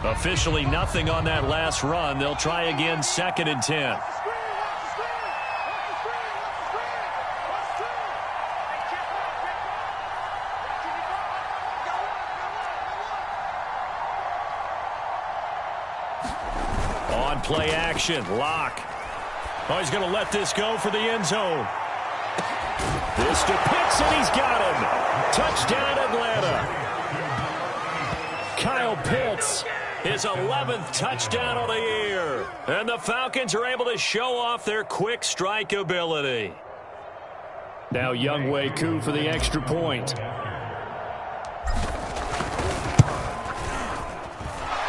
Officially nothing on that last run. They'll try again, 2nd and 10. On play action, Locke. Oh, he's going to let this go for the end zone. This to Pitts, and he's got him. Touchdown, Atlanta. Kyle Pitts, his 11th touchdown of the year. And the Falcons are able to show off their quick strike ability. Now Younghoe Koo for the extra point.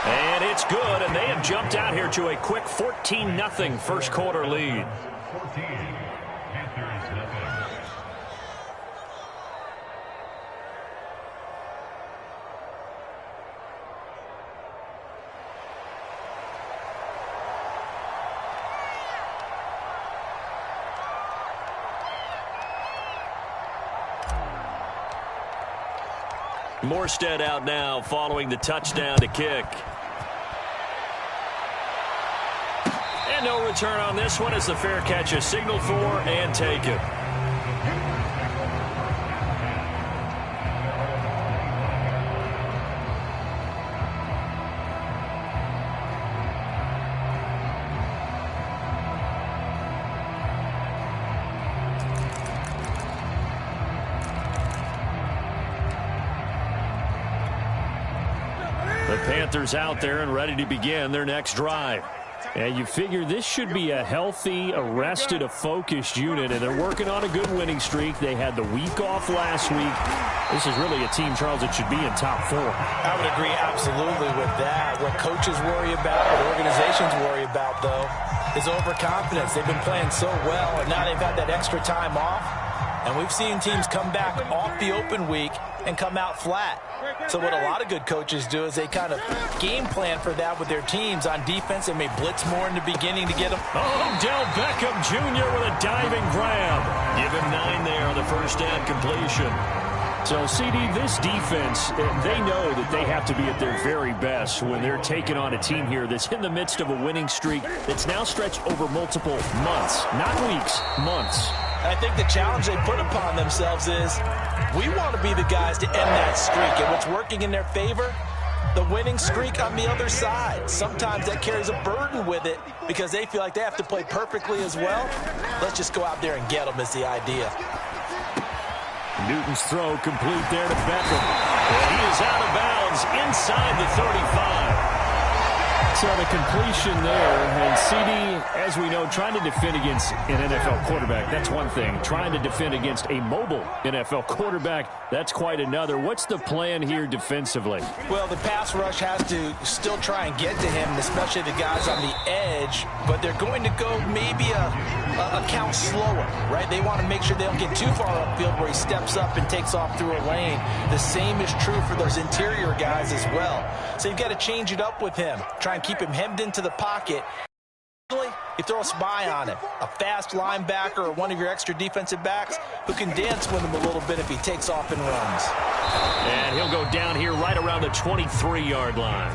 And it's good, and they have jumped out here to a quick 14-0 first quarter lead. Morstead out now following the touchdown to kick. And no return on this one as the fair catch is signaled for and taken. The Panthers out there and ready to begin their next drive. And you figure this should be a healthy, a rested, a focused unit, and they're working on a good winning streak. They had the week off last week. This is really a team, Charles, that should be in top 4. I would agree absolutely with that. What coaches worry about, what organizations worry about, though, is overconfidence. They've been playing so well, and now they've had that extra time off. And we've seen teams come back off the open week and come out flat. So what a lot of good coaches do is they kind of game plan for that with their teams on defense. They may blitz more in the beginning to get them. Odell Beckham Jr. with a diving grab. Give him 9 there on the first down completion. So, CD, this defense, they know that they have to be at their very best when they're taking on a team here that's in the midst of a winning streak that's now stretched over multiple months, not weeks, months. I think the challenge they put upon themselves is we want to be the guys to end that streak. And what's working in their favor? The winning streak on the other side. Sometimes that carries a burden with it because they feel like they have to play perfectly as well. Let's just go out there and get them is the idea. Newton's throw complete there to Beckham. And he is out of bounds inside the 35. So the completion there, and CD, as we know, trying to defend against an NFL quarterback, that's one thing. Trying to defend against a mobile NFL quarterback, that's quite another. What's the plan here defensively? Well, the pass rush has to still try and get to him, especially the guys on the edge, but they're going to go maybe a count slower, right? They want to make sure they don't get too far upfield where he steps up and takes off through a lane. The same is true for those interior guys as well. So you've got to change it up with him. Try and keep him hemmed into the pocket. You throw a spy on him, a fast linebacker or one of your extra defensive backs who can dance with him a little bit if he takes off and runs. And he'll go down here right around the 23-yard line.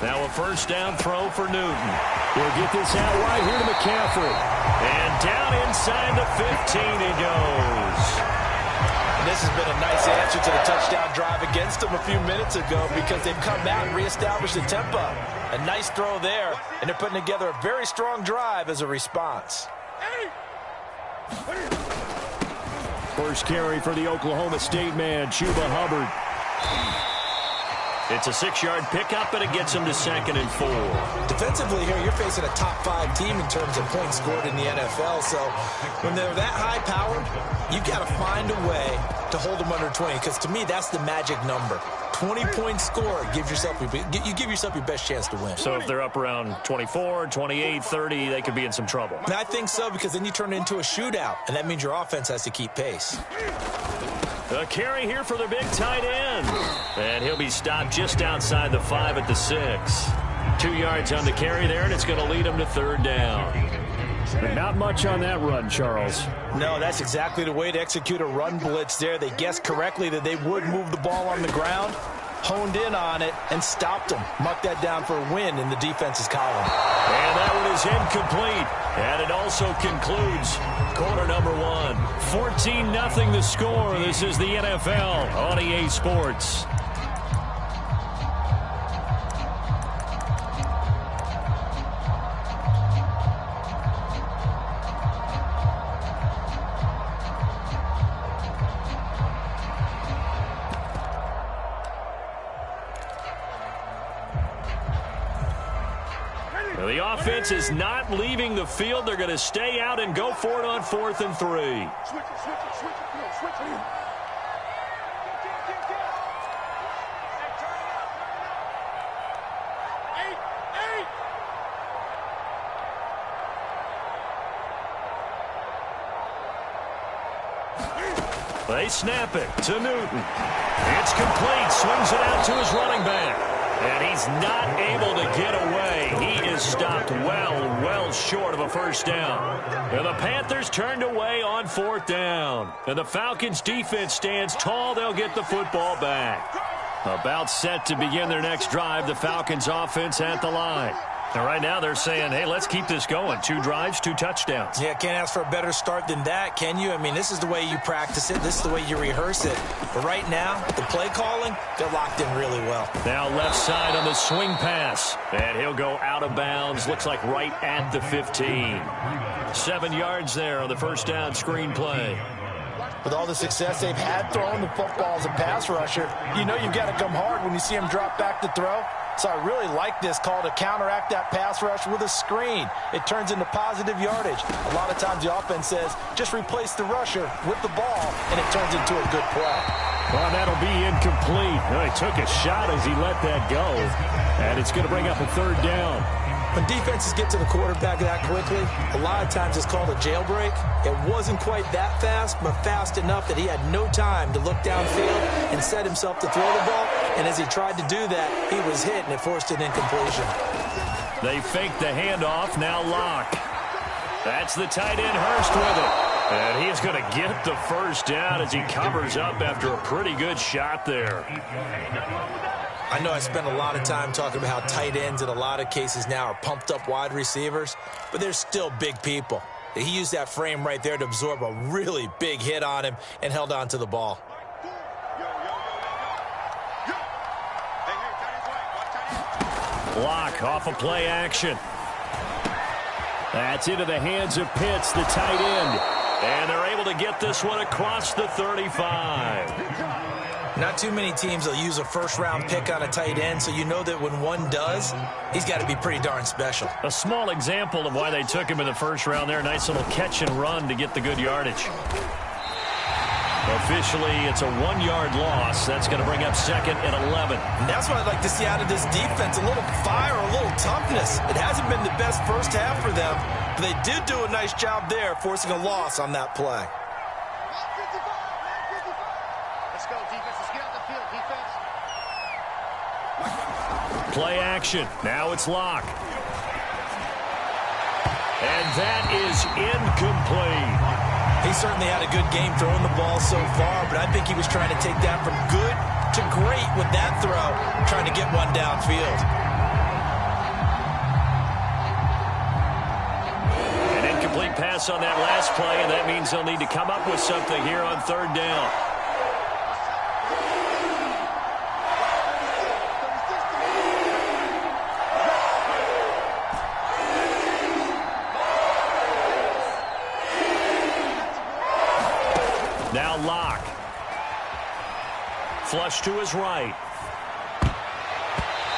Now a first down throw for Newton. He'll get this out right here to McCaffrey. And down inside the 15 he goes. And this has been a nice answer to the touchdown drive against them a few minutes ago because they've come back and reestablished the tempo. A nice throw there, and they're putting together a very strong drive as a response. First carry for the Oklahoma State man, Chuba Hubbard. It's a 6-yard pickup, and it gets him to 2nd and 4. Defensively here, you're facing a top-5 team in terms of points scored in the NFL. So when they're that high-powered, you've got to find a way to hold them under 20. Because to me, that's the magic number. 20-point score, you give yourself your best chance to win. So if they're up around 24, 28, 30, they could be in some trouble. And I think so, because then you turn it into a shootout, and that means your offense has to keep pace. A carry here for the big tight end. And he'll be stopped just outside the 5 at the 6. 2 yards on the carry there, and it's going to lead him to 3rd down. But not much on that run, Charles. No, that's exactly the way to execute a run blitz there. They guessed correctly that they would move the ball on the ground, honed in on it, and stopped them. Mucked that down for a win in the defense's column. And that one is incomplete. And it also concludes quarter number one. 14-0 the score. This is the NFL on EA Sports. The offense is not leaving the field. They're going to stay out and go for it on 4th and 3. They snap it to Newton. It's complete. Swings it out to his running back. And he's not able to get away. He is stopped well short of a first down. And the Panthers turned away on 4th down. And the Falcons' defense stands tall. They'll get the football back. About set to begin their next drive. The Falcons' offense at the line. And right now they're saying, hey, let's keep this going. 2 drives, 2 touchdowns. Yeah, can't ask for a better start than that, can you? I mean, this is the way you practice it. This is the way you rehearse it. But right now, the play calling, they're locked in really well. Now left side on the swing pass. And he'll go out of bounds. Looks like right at the 15. 7 yards there on the first down screen play. With all the success they've had throwing the football as a pass rusher, you know you've got to come hard when you see him drop back to throw. So I really like this call to counteract that pass rush with a screen. It turns into positive yardage. A lot of times the offense says, just replace the rusher with the ball, and it turns into a good play. Well, that'll be incomplete. Well, he took a shot as he let that go. And it's going to bring up a 3rd down. When defenses get to the quarterback that quickly, a lot of times it's called a jailbreak. It wasn't quite that fast, but fast enough that he had no time to look downfield and set himself to throw the ball. And as he tried to do that, he was hit, and it forced an incompletion. They faked the handoff, now Locke. That's the tight end Hurst with it. And he's going to get the first down as he covers up after a pretty good shot there. I know I spend a lot of time talking about how tight ends in a lot of cases now are pumped up wide receivers, but they're still big people. He used that frame right there to absorb a really big hit on him and held on to the ball. Block off of play action. That's into the hands of Pitts, the tight end. And they're able to get this one across the 35. Not too many teams will use a first-round pick on a tight end, so you know that when one does, he's got to be pretty darn special. A small example of why they took him in the first round there. Nice little catch and run to get the good yardage. Officially, it's a 1-yard loss. That's going to bring up 2nd and 11. And that's what I'd like to see out of this defense, a little fire, a little toughness. It hasn't been the best first half for them, but they did do a nice job there, forcing a loss on that play. Play action. Now it's Locke. And that is incomplete. He certainly had a good game throwing the ball so far, but I think he was trying to take that from good to great with that throw, trying to get one downfield. An incomplete pass on that last play, and that means they'll need to come up with something here on 3rd down. Now Locke. Flush to his right.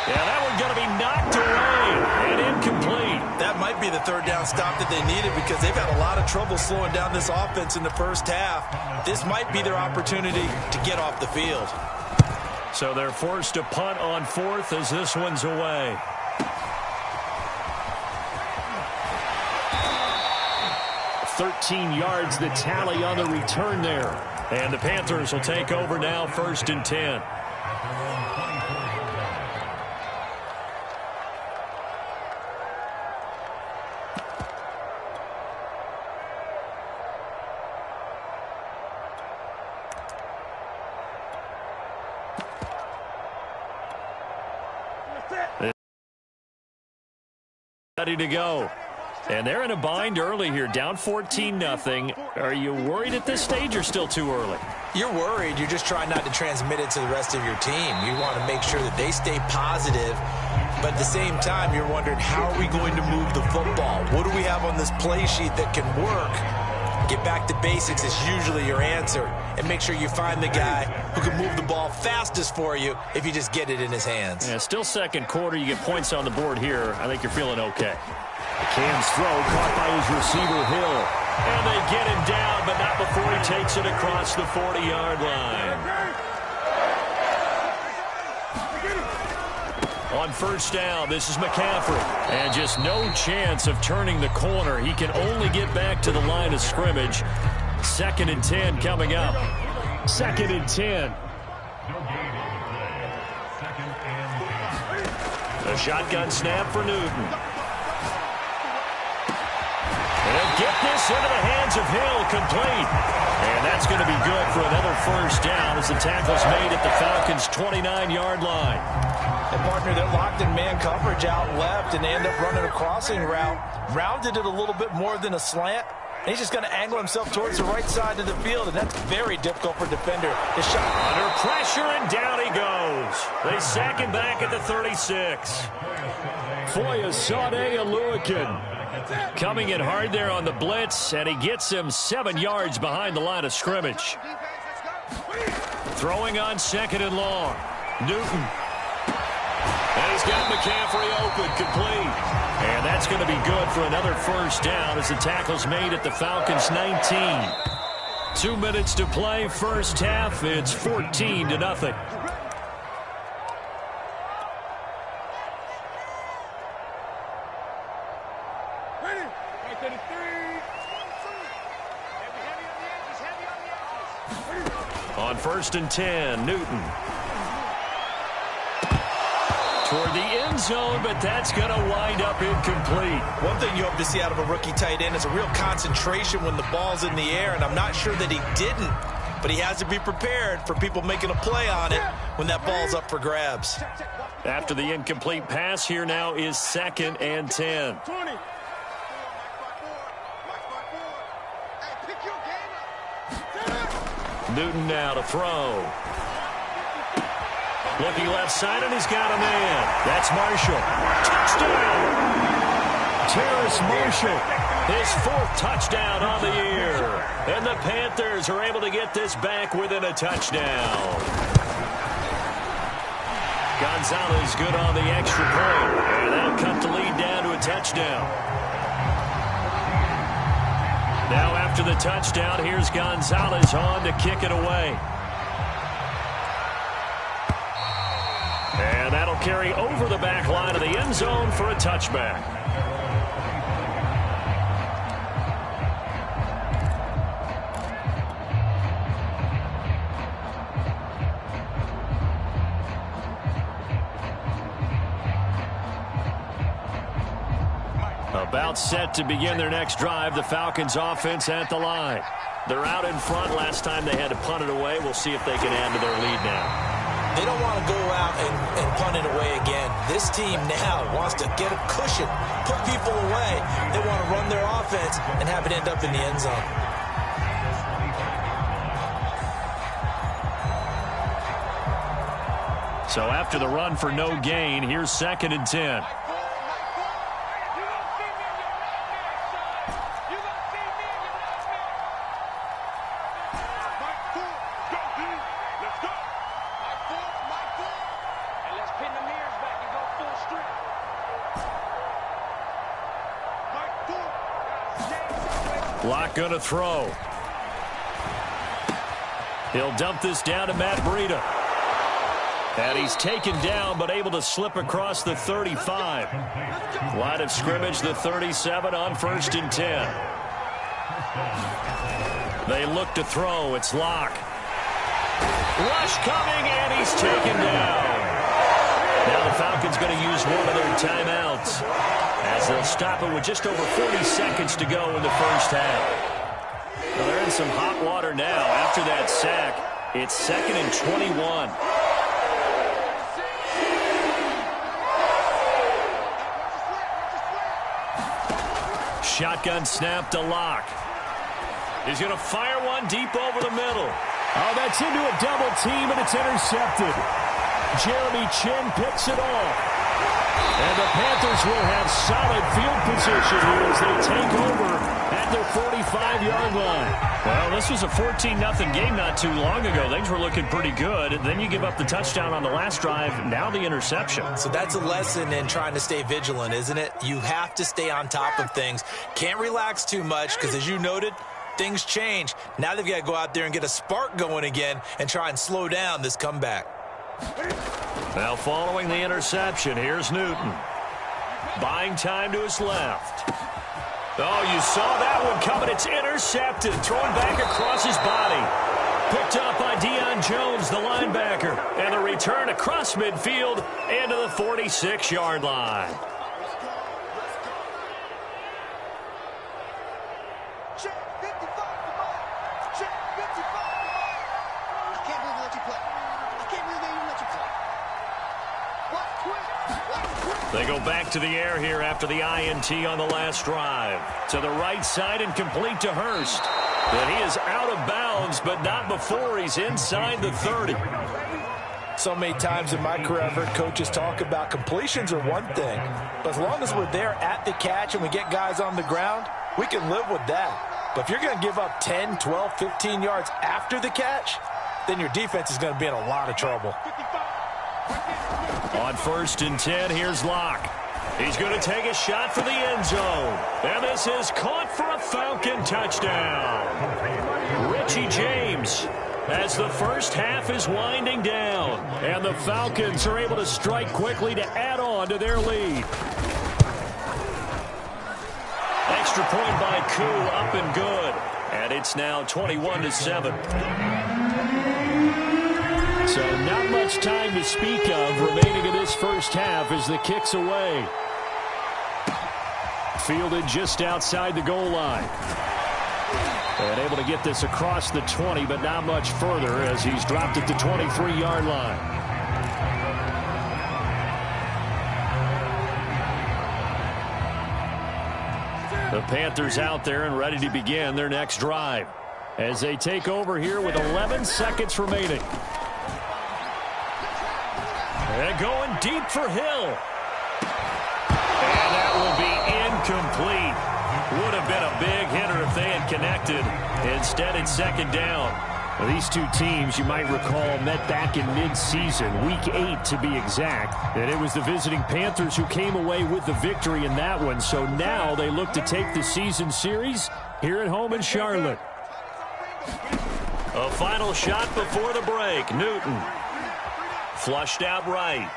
Yeah, that one's going to be knocked away and incomplete. That might be the 3rd down stop that they needed because they've had a lot of trouble slowing down this offense in the first half. This might be their opportunity to get off the field. So they're forced to punt on 4th as this one's away. yards the tally on the return there. And the Panthers will take over now, 1st and 10. ready to go. And they're in a bind early here, down 14-0. Are you worried at this stage or still too early? You're worried. You're just trying not to transmit it to the rest of your team. You want to make sure that they stay positive. But at the same time, you're wondering, how are we going to move the football? What do we have on this play sheet that can work? Get back to basics is usually your answer. And make sure you find the guy who can move the ball fastest for you if you just get it in his hands. Yeah, still second quarter. You get points on the board here. I think you're feeling okay. Cam's throw caught by his receiver, Hill. And they get him down, but not before he takes it across the 40-yard line. On first down, this is McCaffrey. And just no chance of turning the corner. He can only get back to the line of scrimmage. 2nd and 10 coming up. 2nd and 10. A shotgun snap for Newton. They'll get this into the hands of Hill, complete. And that's going to be good for another first down as the tackle's made at the Falcons' 29-yard line. And partner, they're locked in man coverage out left, and they end up running a crossing route. Rounded it a little bit more than a slant. And he's just going to angle himself towards the right side of the field, and that's very difficult for a defender. The shot under pressure, and down he goes. They sack him back at the 36. Foyesade Aluakin coming in hard there on the blitz, and he gets him 7 yards behind the line of scrimmage. Throwing on 2nd and long. Newton. And he's got McCaffrey open, complete. And that's going to be good for another first down as the tackle's made at the Falcons' 19. 2 minutes to play, first half. It's 14-0. On 1st and 10, Newton. Toward the end zone, but that's going to wind up incomplete. One thing you hope to see out of a rookie tight end is a real concentration when the ball's in the air, and I'm not sure that he didn't, but he has to be prepared for people making a play on it when that ball's up for grabs. After the incomplete pass, here now is 2nd and 10. Newton now to throw. Looking left side, and he's got a man. That's Marshall. Touchdown! Terrace Marshall, his 4th touchdown on the year. And the Panthers are able to get this back within a touchdown. Gonzalez good on the extra point. And that'll cut the lead down to a touchdown. Now after the touchdown, here's Gonzalez on to kick it away. And that'll carry over the back line of the end zone for a touchback. About set to begin their next drive, the Falcons offense at the line. They're out in front. Last time they had to punt it away. We'll see if they can add to their lead now. They don't want to go out and punt it away again. This team now wants to get a cushion, put people away. They want to run their offense and have it end up in the end zone. So after the run for no gain, here's 2nd and 10. Block going to throw. He'll dump this down to Matt Breida. And he's taken down, but able to slip across the 35. Line of scrimmage, the 37 on 1st and 10. They look to throw. It's Locke. Rush coming, and he's taken down. Now the Falcons going to use one of their timeouts as they'll stop it with just over 40 seconds to go in the first half. Well, they're in some hot water now. After that sack, it's 2nd and 21. shotgun snap to Locke. He's going to fire one deep over the middle. Oh, that's into a double team, and it's intercepted. Jeremy Chin picks it off. And the Panthers will have solid field position here as they take over at their 45-yard line. Well, this was a 14-0 game not too long ago. Things were looking pretty good. Then you give up the touchdown on the last drive. Now the interception. So that's a lesson in trying to stay vigilant, isn't it? You have to stay on top of things. Can't relax too much because, as you noted, things change. Now they've got to go out there and get a spark going again and try and slow down this comeback. Now following the interception, here's Newton. Buying time to his left. Oh, you saw that one coming. It's intercepted. Thrown back across his body. Picked up by Deion Jones, the linebacker. And the return across midfield into the 46-yard line. They go back to the air here after the INT on the last drive. To the right side and complete to Hurst. But he is out of bounds, but not before he's inside the 30. So many times in my career, I've heard coaches talk about completions are one thing. But as long as we're there at the catch and we get guys on the ground, we can live with that. But if you're going to give up 10, 12, 15 yards after the catch, then your defense is going to be in a lot of trouble. On 1st and 10, here's Locke. He's going to take a shot for the end zone. And this is caught for a Falcon touchdown. Richie James, as the first half is winding down. And the Falcons are able to strike quickly to add on to their lead. Extra point by Koo, up and good. And it's now 21-7. So not much time to speak of remaining in this first half as the kick's away. Fielded just outside the goal line. And able to get this across the 20, but not much further as he's dropped at the 23-yard line. The Panthers out there and ready to begin their next drive as they take over here with 11 seconds remaining. And going deep for Hill. And that will be incomplete. Would have been a big hitter if they had connected. Instead, it's second down. Now, these two teams, you might recall, met back in mid-season, Week 8 to be exact. And it was the visiting Panthers who came away with the victory in that one. So now they look to take the season series here at home in Charlotte. A final shot before the break. Newton. Flushed out right.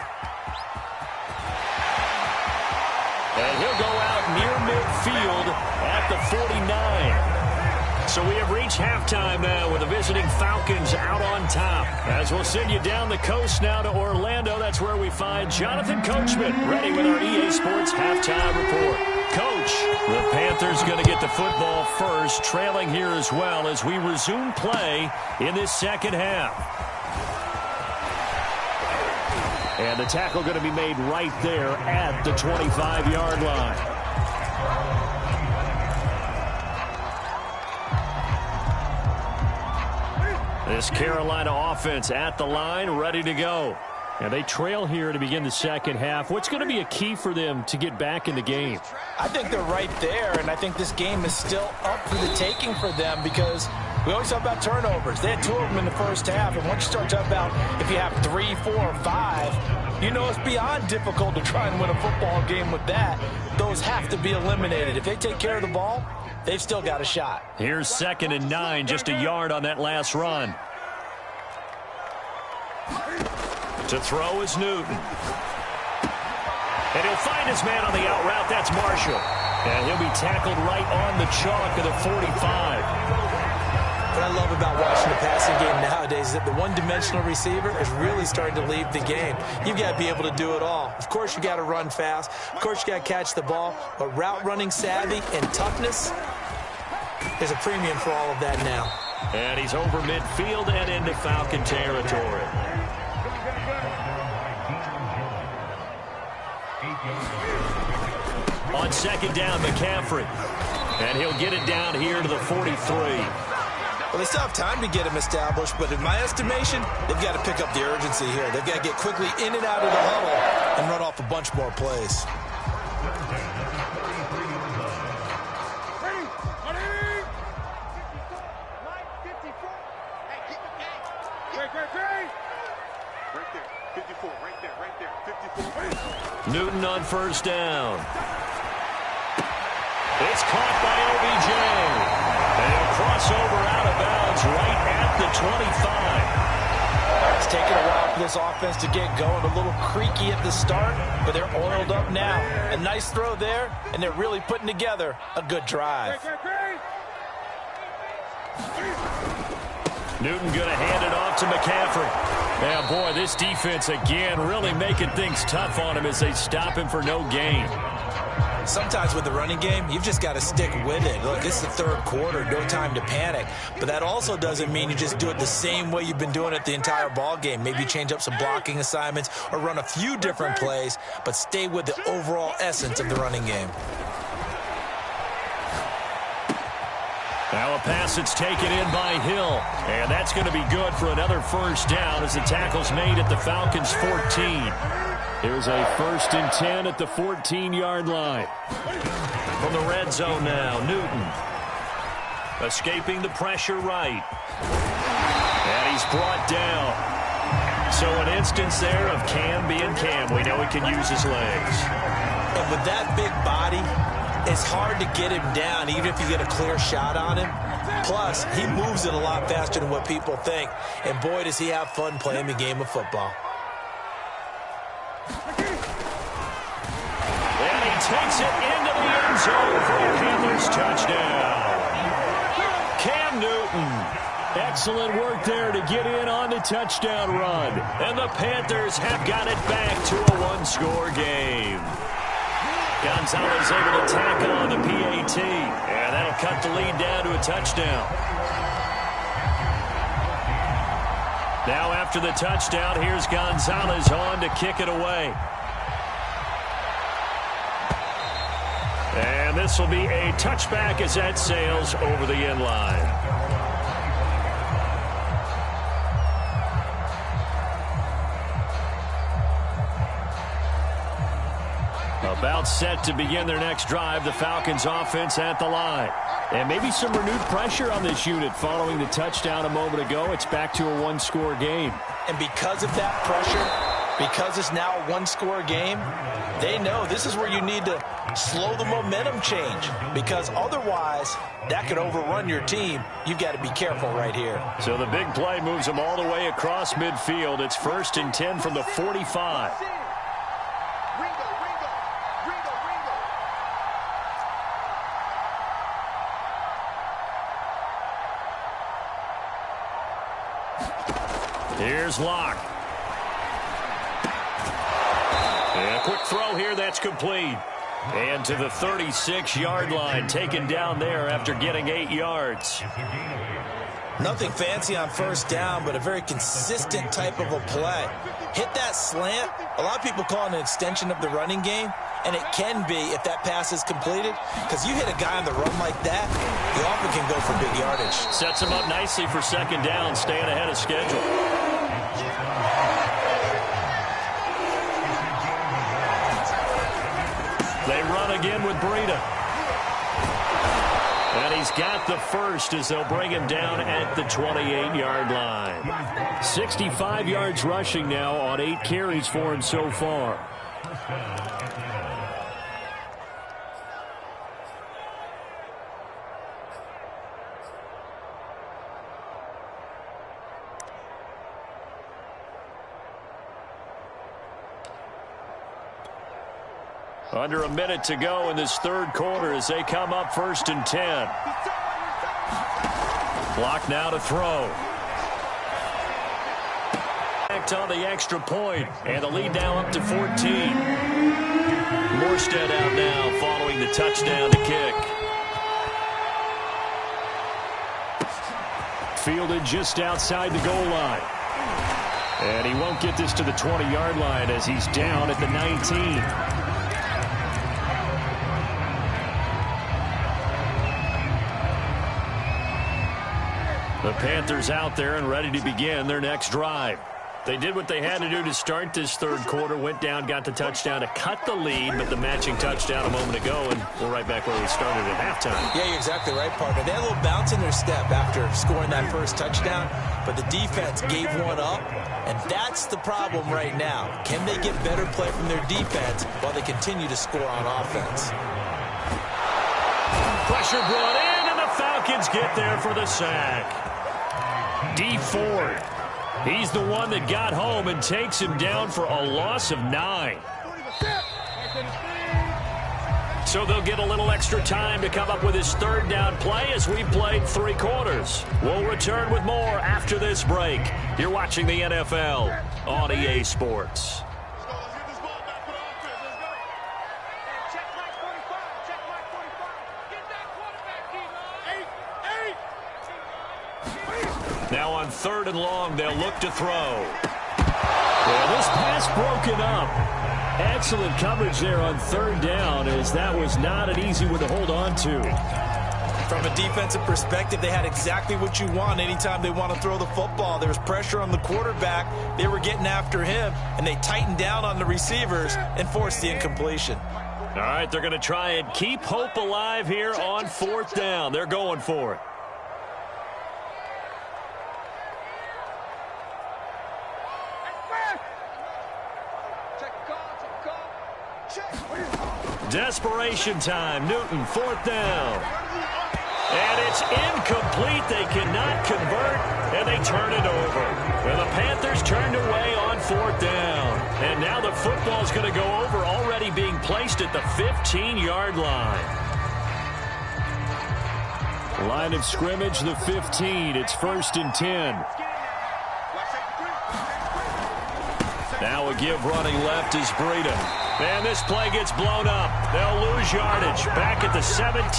And he'll go out near midfield at the 49. So we have reached halftime now with the visiting Falcons out on top. As we'll send you down the coast now to Orlando, that's where we find Jonathan Coachman ready with our EA Sports halftime report. Coach, the Panthers going to get the football first, trailing here as well as we resume play in this second half. And the tackle going to be made right there at the 25-yard line. This Carolina offense at the line, ready to go. And they trail here to begin the second half. What's going to be a key for them to get back in the game? I think they're right there, and I think this game is still up for the taking for them because we always talk about turnovers. They had 2 of them in the first half, and once you start talking about if you have 3, 4, or 5, you know it's beyond difficult to try and win a football game with that. Those have to be eliminated. If they take care of the ball, they've still got a shot. Here's 2nd and 9, just a yard on that last run. To throw is Newton. And he'll find his man on the out route. That's Marshall. And he'll be tackled right on the chalk of the 45. What I love about watching the passing game nowadays is that the one-dimensional receiver is really starting to leave the game. You've got to be able to do it all. Of course, you got to run fast. Of course, you got to catch the ball. But route running savvy and toughness, there's a premium for all of that now. And he's over midfield and into Falcon territory. On 2nd down, McCaffrey. And he'll get it down here to the 43. Well, they still have time to get him established, but in my estimation, they've got to pick up the urgency here. They've got to get quickly in and out of the huddle and run off a bunch more plays. Newton on first down. It's caught by OBJ. And he'll cross over out of bounds right at the 25. It's taken a while for this offense to get going. A little creaky at the start, but they're oiled up now. A nice throw there, and they're really putting together a good drive. Newton going to hand it off to McCaffrey. Yeah, boy, this defense again really making things tough on him as they stop him for no gain. Sometimes with the running game, you've just got to stick with it. Look, it's the third quarter, no time to panic. But that also doesn't mean you just do it the same way you've been doing it the entire ball game. Maybe change up some blocking assignments or run a few different plays, but stay with the overall essence of the running game. Now a pass that's taken in by Hill. And that's going to be good for another first down as the tackle's made at the Falcons' 14. Here's a 1st and 10 at the 14-yard line. From the red zone now, Newton. Escaping the pressure right. And he's brought down. So an instance there of Cam being Cam. We know he can use his legs. And with that big body, it's hard to get him down, even if you get a clear shot on him. Plus, he moves it a lot faster than what people think. And boy, does he have fun playing the game of football. And he takes it into the end zone for a Panthers touchdown. Cam Newton. Excellent work there to get in on the touchdown run. And the Panthers have got it back to a one-score game. Gonzalez able to tackle on the PAT. And that'll cut the lead down to a touchdown. Now after the touchdown, here's Gonzalez on to kick it away. And this will be a touchback as that sails over the end line. About set to begin their next drive, the Falcons offense at the line. And maybe some renewed pressure on this unit following the touchdown a moment ago. It's back to a one-score game. And because of that pressure, because it's now a one-score game, they know this is where you need to slow the momentum change. Because otherwise, that could overrun your team. You've got to be careful right here. So the big play moves them all the way across midfield. It's 1st and 10 from the 45. Here's Locke. And a quick throw here, that's complete. And to the 36-yard line, taken down there after getting 8 yards. Nothing fancy on first down, but a very consistent type of a play. Hit that slant. A lot of people call it an extension of the running game, and it can be if that pass is completed, because you hit a guy on the run like that, he often can go for big yardage. Sets him up nicely for second down, staying ahead of schedule. They run again with Breida. And he's got the first as they'll bring him down at the 28-yard line. 65 yards rushing now on 8 carries for him so far. Under a minute to go in this third quarter as they come up 1st and 10. Clock now to throw. Back on the extra point, and the lead now up to 14. Morstead out now following the touchdown to kick. Fielded just outside the goal line. And he won't get this to the 20-yard line as he's down at the 19. The Panthers out there and ready to begin their next drive. They did what they had to do to start this third quarter, went down, got the touchdown to cut the lead, but the matching touchdown a moment ago, and we're right back where we started at halftime. Yeah, you're exactly right, partner. They had a little bounce in their step after scoring that first touchdown, but the defense gave one up, and that's the problem right now. Can they get better play from their defense while they continue to score on offense? Pressure brought in, and the Falcons get there for the sack. D. Ford. He's the one that got home and takes him down for a loss of 9. So they'll get a little extra time to come up with his third down play as we played 3 quarters. We'll return with more after this break. You're watching the NFL on EA Sports. Now on 3rd and long, they'll look to throw. Well, this pass broken up. Excellent coverage there on 3rd down, as that was not an easy one to hold on to. From a defensive perspective, they had exactly what you want anytime they want to throw the football. There was pressure on the quarterback. They were getting after him, and they tightened down on the receivers and forced the incompletion. All right, they're going to try and keep hope alive here on 4th down. They're going for it. Desperation time. Newton, 4th down. And it's incomplete. They cannot convert, and they turn it over. And the Panthers turned away on 4th down. And now the football's going to go over, already being placed at the 15-yard line. Line of scrimmage, the 15. It's 1st and 10. Now a give running left is Breida. And this play gets blown up. They'll lose yardage. Back at the 17.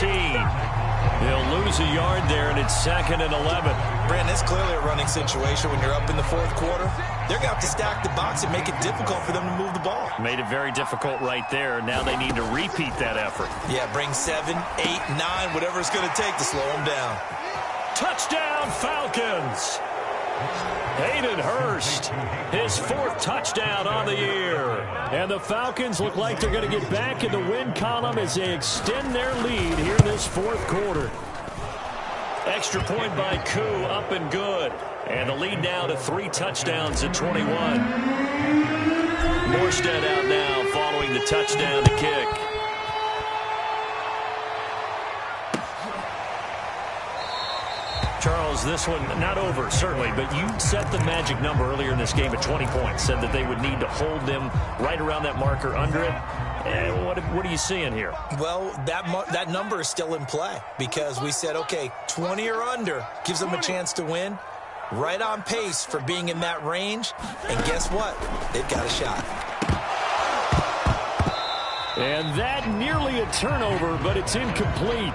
They'll lose a yard there, and it's 2nd and 11. Brandon, it's clearly a running situation when you're up in the 4th quarter. They're going to have to stack the box and make it difficult for them to move the ball. Made it very difficult right there. Now they need to repeat that effort. Yeah, bring 7, 8, 9, whatever it's going to take to slow them down. Touchdown, Falcons! Hayden Hurst, his 4th touchdown on the year. And the Falcons look like they're going to get back in the win column as they extend their lead here in this 4th quarter. Extra point by Koo, up and good. And the lead now to 3 touchdowns at 21. Morstead out now following the touchdown to kick. Charles, this one not over, certainly, but you set the magic number earlier in this game at 20 points, said that they would need to hold them right around that marker under it. What are you seeing here? Well, that number is still in play because we said, okay, 20 or under gives them a chance to win. Right on pace for being in that range, and guess what? They've got a shot. And that nearly a turnover, but it's incomplete.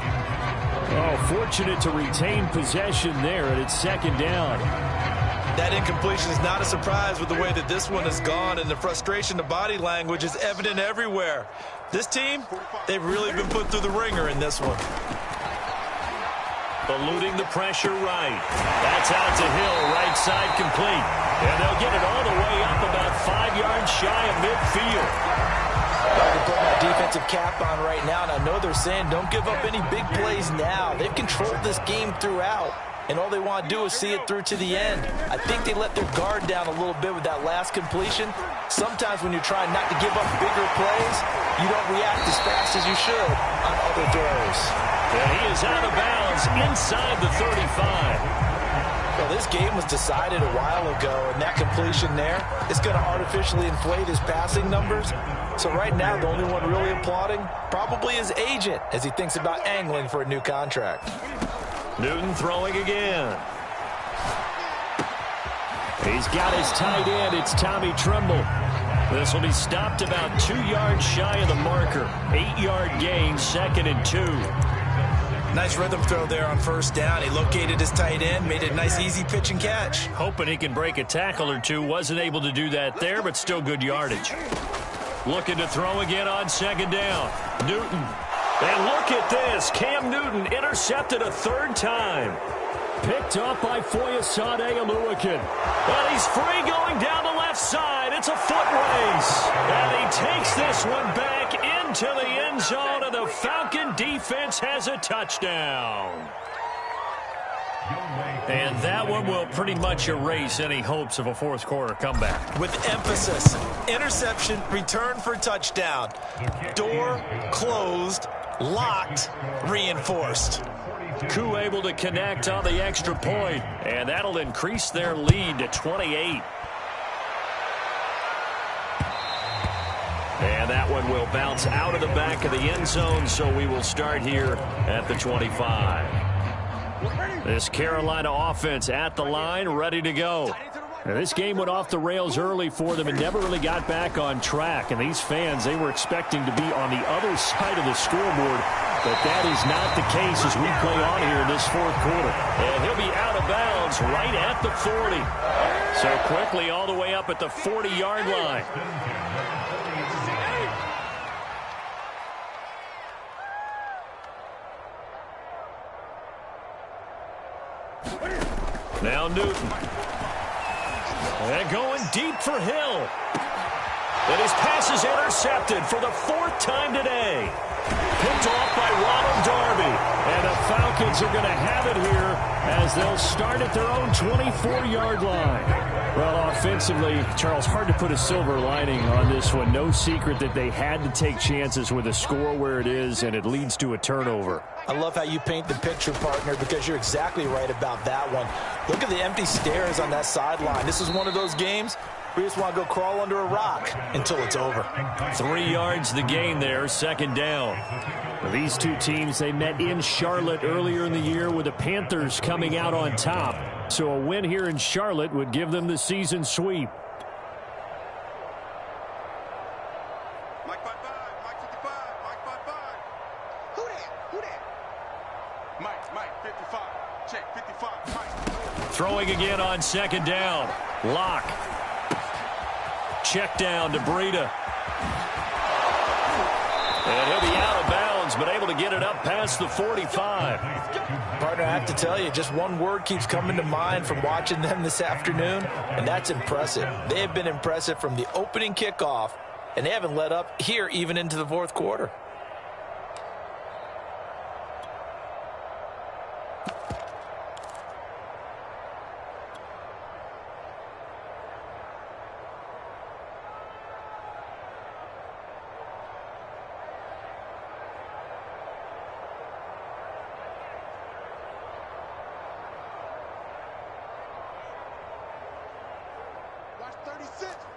Oh, fortunate to retain possession there, and it's 2nd down. That incompletion is not a surprise with the way that this one has gone, and the frustration, the body language is evident everywhere. This team, they've really been put through the ringer in this one. Eluding the pressure right. That's out to Hill, right side complete. And they'll get it all the way up about 5 yards shy of midfield. They're putting that defensive cap on right now, and I know they're saying don't give up any big plays now. They've controlled this game throughout, and all they want to do is see it through to the end. I think they let their guard down a little bit with that last completion. Sometimes when you're trying not to give up bigger plays, you don't react as fast as you should on other throws. And he is out of bounds inside the 35. Well, this game was decided a while ago, and that completion there is going to artificially inflate his passing numbers. So right now, the only one really applauding probably his agent as he thinks about angling for a new contract. Newton throwing again. He's got his tight end. It's Tommy Tremble. This will be stopped about 2 yards shy of the marker. 8-yard gain, 2nd and 2. Nice rhythm throw there on 1st down. He located his tight end, made it a nice easy pitch and catch. Hoping he can break a tackle or two. Wasn't able to do that there, but still good yardage. Looking to throw again on 2nd down. Newton. And look at this. Cam Newton intercepted a 3rd time. Picked up by Foyesade Oluwakin. And he's free going down the left side. It's a foot race. And he takes this one back into the end zone, and the Falcon defense has a touchdown. And that one will pretty much erase any hopes of a fourth quarter comeback. With emphasis, interception, return for touchdown. Door closed, locked, reinforced. Koo able to connect on the extra point, and that'll increase their lead to 28. And that one will bounce out of the back of the end zone, so we will start here at the 25. This Carolina offense at the line, ready to go. Now, this game went off the rails early for them and never really got back on track. And these fans, they were expecting to be on the other side of the scoreboard, but that is not the case as we play on here in this fourth quarter. And he'll be out of bounds right at the 40. So quickly all the way up at the 40-yard line. Now Newton. And going deep for Hill. And his pass is intercepted for the fourth time today. Picked off by Ronald Darby. And the Falcons are going to have it here as they'll start at their own 24-yard line. Well, offensively, Charles, hard to put a silver lining on this one. No secret that they had to take chances with a score where it is, and it leads to a turnover. I love how you paint the picture, partner, because you're exactly right about that one. Look at the empty stares on that sideline. This is one of those games where you just want to go crawl under a rock until it's over. 3 yards the gain there, second down. Well, these two teams, they met in Charlotte earlier in the year with the Panthers coming out on top. So a win here in Charlotte would give them the season sweep. Mike 55, Mike 55, Mike 55. Who that? Who that? Mike 55. Check 55, Mike. Throwing again on second down. Lock. Check down to Breida. And he'll be out of bounds, but able to get it up past the 45. Partner, I have to tell you, just one word keeps coming to mind from watching them this afternoon, and that's impressive. They have been impressive from the opening kickoff, and they haven't let up here even into the fourth quarter. Watch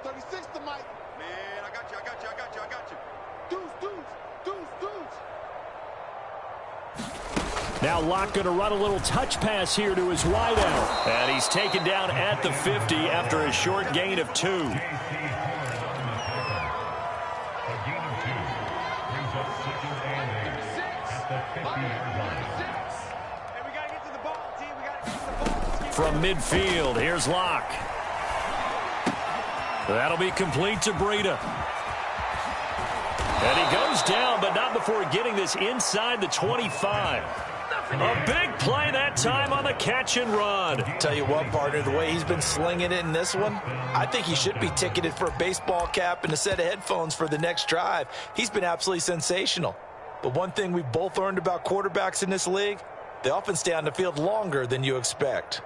36 to Mike. Man, I got you. Deuce. Now Locke going to run a little touch pass here to his wideout. And he's taken down at the 50 after a short gain of 2. From midfield, here's Locke. That'll be complete to Breida. And he goes down, but not before getting this inside the 25. A big play that time on the catch and run. Tell you what, partner, the way he's been slinging it in this one, I think he should be ticketed for a baseball cap and a set of headphones for the next drive. He's been absolutely sensational. But one thing we've both learned about quarterbacks in this league, they often stay on the field longer than you expect.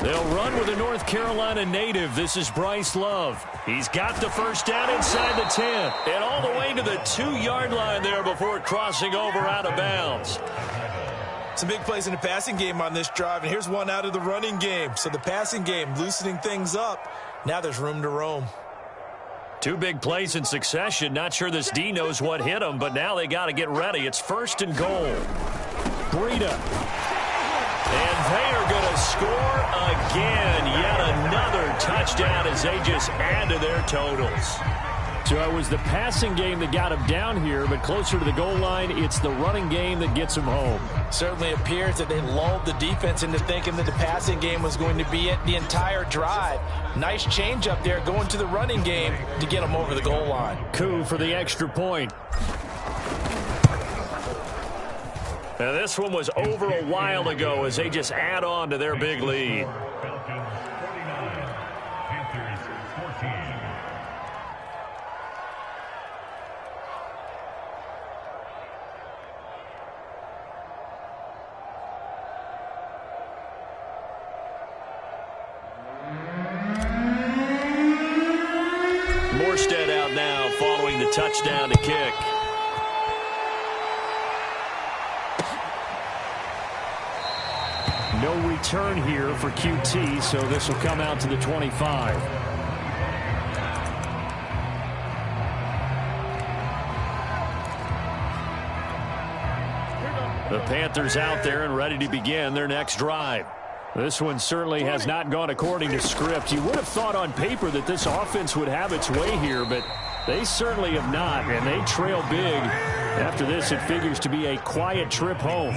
They'll run with a North Carolina native. This is Bryce Love. He's got the first down inside the 10. And all the way to the 2-yard line there before crossing over out of bounds. Some big plays in the passing game on this drive, and here's one out of the running game. So the passing game loosening things up. Now there's room to roam. 2 big plays in succession. Not sure this D knows what hit him, but now they got to get ready. It's first and goal. Breida. And they are going to score again. Yet another touchdown as they just add to their totals. So it was the passing game that got him down here, but closer to the goal line, it's the running game that gets him home. Certainly appears that they lulled the defense into thinking that the passing game was going to be it the entire drive. Nice change up there going to the running game to get him over the goal line. Coup for the extra point. Now this one was over a while ago as they just add on to their big lead. Morstead out now following the touchdown to kick. No return here for QT, so this will come out to the 25. The Panthers out there and ready to begin their next drive. This one certainly has not gone according to script. You would have thought on paper that this offense would have its way here, but they certainly have not, and they trail big. After this, it figures to be a quiet trip home.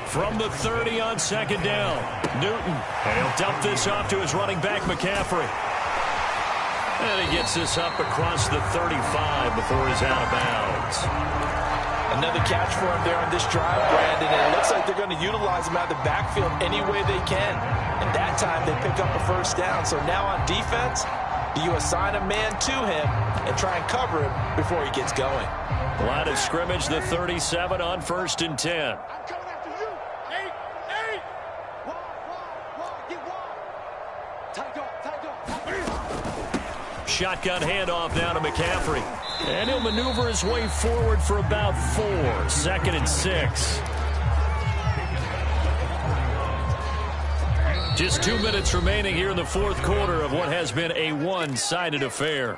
From the 30 on second down, Newton. And he'll dump this off to his running back, McCaffrey. And he gets this up across the 35 before he's out of bounds. Another catch for him there on this drive, Brandon, and it looks like they're going to utilize him out of the backfield any way they can. And that time they pick up a first down. So now on defense, do you assign a man to him and try and cover him before he gets going? Line of scrimmage, the 37 on 1st and 10. Shotgun handoff now to McCaffrey. And he'll maneuver his way forward for about 4. 2nd and 6. Just 2 minutes remaining here in the fourth quarter of what has been a one-sided affair.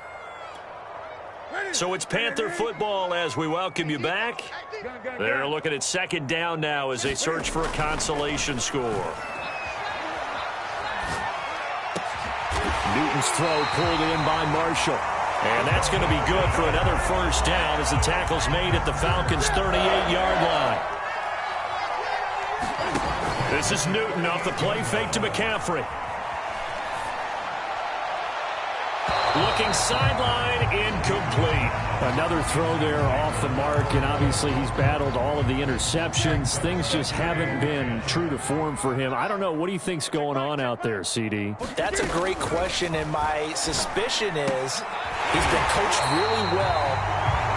So it's Panther football as we welcome you back. They're looking at second down now as they search for a consolation score. Newton's throw pulled in by Marshall. And that's going to be good for another first down as the tackle's made at the Falcons' 38-yard line. This is Newton off the play fake to McCaffrey. Looking sideline, incomplete. Another throw there off the mark, and obviously he's battled all of the interceptions. Things just haven't been true to form for him. I don't know. What do you think's going on out there, CD? That's a great question, and my suspicion is he's been coached really well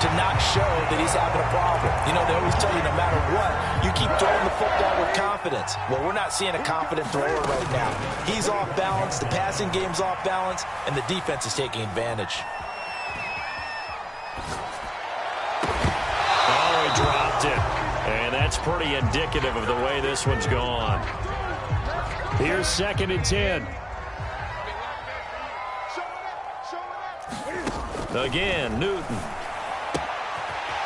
to not show that he's having a problem. You know, they always tell you no matter what, you keep throwing the football with confidence. Well, we're not seeing a confident thrower right now. He's off balance, the passing game's off balance, and the defense is taking advantage. Oh, he dropped it. And that's pretty indicative of the way this one's gone. Here's 2nd and 10. Again, Newton.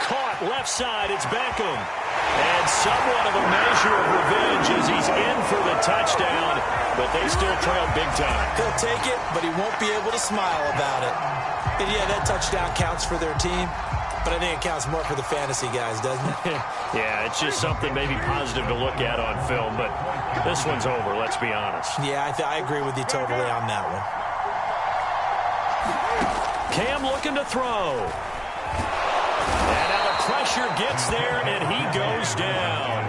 Caught left side, it's Beckham. And somewhat of a measure of revenge as he's in for the touchdown, but they still trail big time. He'll take it, but he won't be able to smile about it. And yeah, that touchdown counts for their team, but I think it counts more for the fantasy guys, doesn't it? Yeah, it's just something maybe positive to look at on film, but this one's over, let's be honest. Yeah, I agree with you totally on that one. Cam looking to throw. And now the pressure gets there, and he goes down.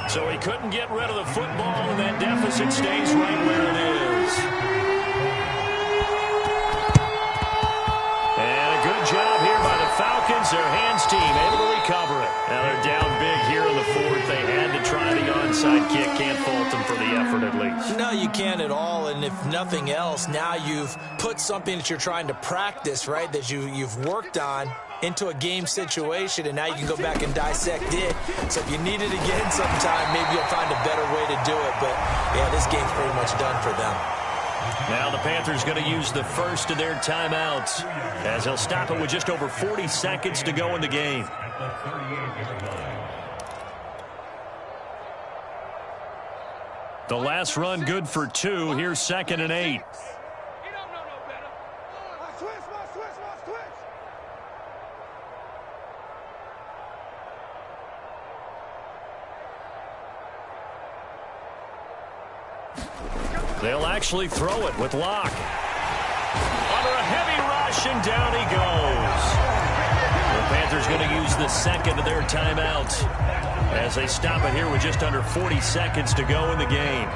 So he couldn't get rid of the football, and that deficit stays right where it is. And a good job here by the Falcons. Their hands team able to recover it. Now they're down big here in the fourth. They had to try the onside kick. Can't fault them for the effort at least. No, you can't at all. And if nothing else, now you've put something that you're trying to practice, right, that you've worked on into a game situation, and now you can go back and dissect it. So if you need it again sometime, maybe you'll find a better way to do it. But, yeah, this game's pretty much done for them. Now the Panthers going to use the first of their timeouts as he'll stop it with just over 40 seconds to go in the game. The last run good for 2. Here's 2nd and 8. They'll actually throw it with Locke. Under a heavy rush, and down he goes. The Panthers going to use the second of their timeouts as they stop it here with just under 40 seconds to go in the game.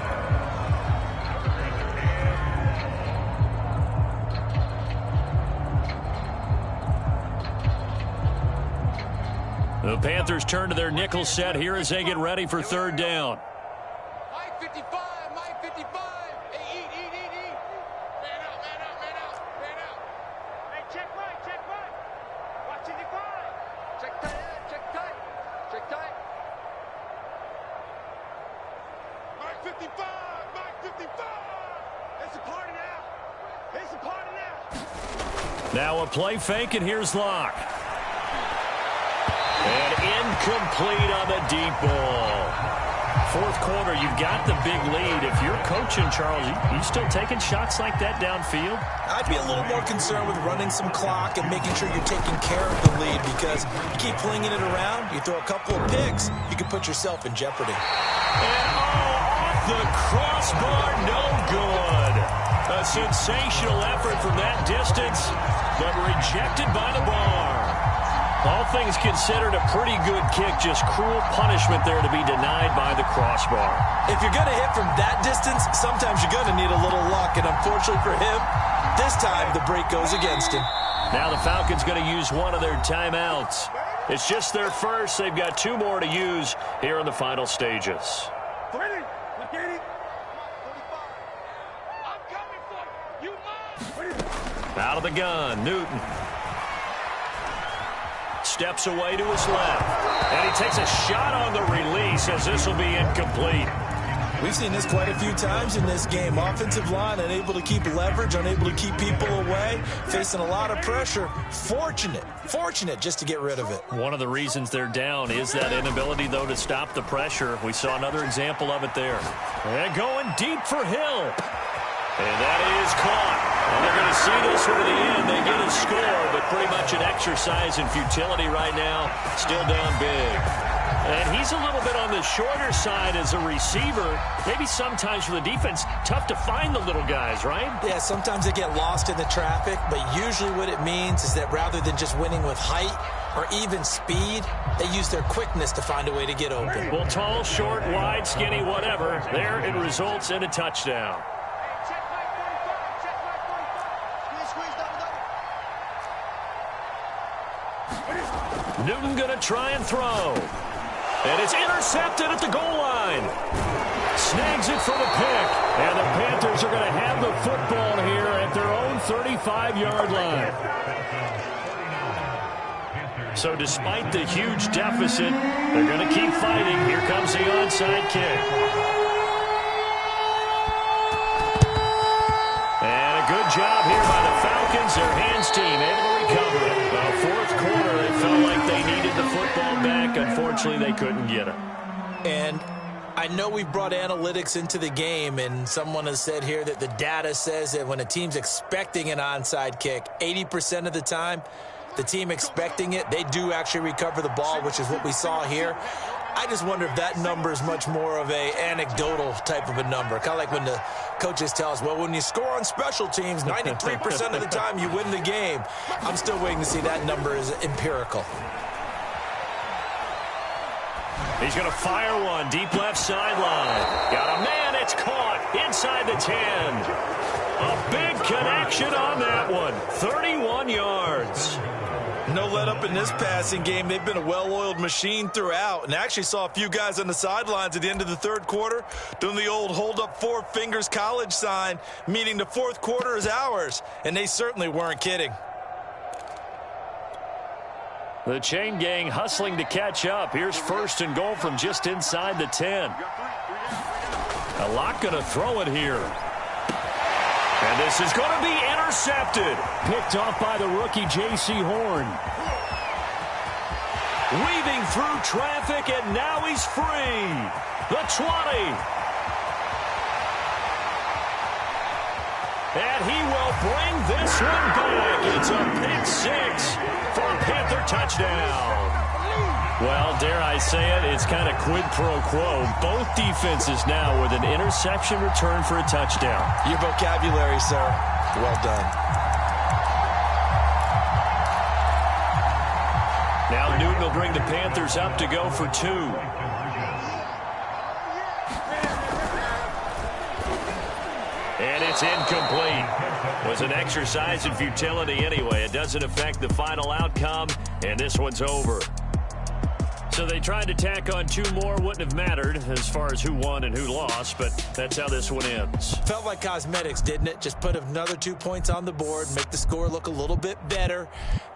The Panthers turn to their nickel set here as they get ready for third down. Mike 55, Mike 55. Hey, eat. Man out. Hey, check right. Watch it decline. Check tight. Mike 55. It's a party now. Now a play fake, and here's Locke. And incomplete on the deep ball. Fourth quarter, you've got the big lead. If you're coaching, Charles, you still taking shots like that downfield? I'd be a little more concerned with running some clock and making sure you're taking care of the lead, because you keep flinging it around, you throw a couple of picks, you can put yourself in jeopardy. And off the crossbar, no good. A sensational effort from that distance, but rejected by the bar. All things considered, a pretty good kick, just cruel punishment there to be denied by the crossbar. If you're going to hit from that distance, sometimes you're going to need a little luck, and unfortunately for him, this time the break goes against him. Now the Falcons going to use one of their timeouts. It's just their first. They've got two more to use here in the final stages. Out of the gun, Newton. Steps away to his left. And he takes a shot on the release as this will be incomplete. We've seen this quite a few times in this game. Offensive line unable to keep leverage, unable to keep people away, facing a lot of pressure. Fortunate just to get rid of it. One of the reasons they're down is that inability, though, to stop the pressure. We saw another example of it there. And going deep for Hill. And that is caught. And they're going to see this one to the end. They get a score, but pretty much an exercise in futility right now. Still down big. And he's a little bit on the shorter side as a receiver. Maybe sometimes for the defense, tough to find the little guys, right? Yeah, sometimes they get lost in the traffic, but usually what it means is that rather than just winning with height or even speed, they use their quickness to find a way to get open. Well, tall, short, wide, skinny, whatever. There it results in a touchdown. Newton going to try and throw. And it's intercepted at the goal line. Snags it for the pick. And the Panthers are going to have the football here at their own 35-yard line. So despite the huge deficit, they're going to keep fighting. Here comes the onside kick. And a good job here by the Falcons. Their hands team able to recover it. Fourth quarter, it felt like they needed the football back. Unfortunately, they couldn't get it. And I know we've brought analytics into the game, and someone has said here that the data says that when a team's expecting an onside kick, 80% of the time, the team expecting it, they do actually recover the ball, which is what we saw here. I just wonder if that number is much more of a anecdotal type of a number. Kind of like when the coaches tell us, well, when you score on special teams, 93% of the time you win the game. I'm still waiting to see that number is empirical. He's going to fire one deep left sideline. Got a man, it's caught inside the 10. A big connection on that one. 31 yards. No let up in this passing game. They've been a well-oiled machine throughout, and actually saw a few guys on the sidelines at the end of the third quarter doing the old hold up four fingers college sign, meaning the fourth quarter is ours, and they certainly weren't kidding. The chain gang hustling to catch up. Here's first and goal from just inside the 10. A lot going to throw it here. And this is going to be intercepted. Picked off by the rookie J.C. Horn. Weaving through traffic, and now he's free. The 20. And he will bring this one back. It's a pick six for a Panther touchdown. Well, dare I say it, it's kind of quid pro quo. Both defenses now with an interception return for a touchdown. Your vocabulary, sir. Well done. Now Newton will bring the Panthers up to go for 2. And it's incomplete. Was an exercise in futility anyway. It doesn't affect the final outcome, and this one's over. So they tried to tack on 2 more. Wouldn't have mattered as far as who won and who lost, but that's how this one ends. Felt like cosmetics, didn't it? Just put another 2 points on the board, make the score look a little bit better.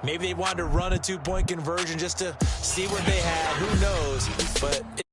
Maybe they wanted to run a 2-point conversion just to see what they had. Who knows? But